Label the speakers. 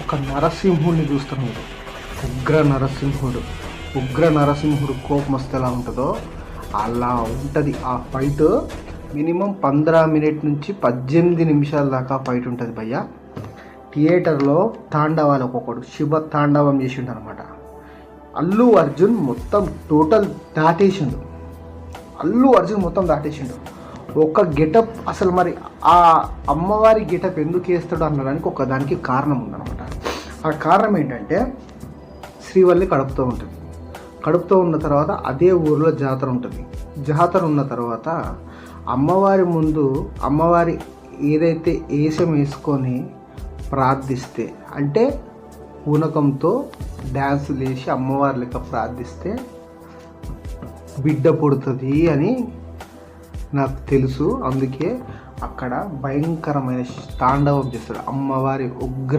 Speaker 1: ఒక నరసింహుడిని చూస్తారు మీరు. ఉగ్ర నరసింహుడు కోపం వస్తే ఎలా ఉంటుందో అలా ఉంటుంది ఆ ఫైట్. మినిమం 15 మినిట్ నుంచి 18 నిమిషాల దాకా ఫైట్ ఉంటుంది భయ్య. థియేటర్లో తాండవాలు ఒక్కొక్కడు శివ తాండవం చేసిండు అనమాట. అల్లు అర్జున్ మొత్తం టోటల్ దాటేసిండు. ఒక గెటప్ అసలు మరి ఆ అమ్మవారి గెటప్ ఎందుకు వేస్తాడు అనడానికి ఒక దానికి కారణం ఉందన్నమాట. ఆ కారణం ఏంటంటే శ్రీవల్లి కడుపుతో ఉన్న తర్వాత అదే ఊరిలో జాతర ఉంటుంది. జాతర ఉన్న తర్వాత అమ్మవారి ముందు అమ్మవారి ఏదైతే ఏసం వేసుకొని ప్రార్థిస్తే, అంటే పూనకంతో డ్యాన్సులు వేసి అమ్మవారి లెక్క ప్రార్థిస్తే బిడ్డ పుడుతుంది అని నాకు తెలుసు. అందుకే అక్కడ భయంకరమైన తాండవం చేస్తాడు అమ్మవారి ఉగ్ర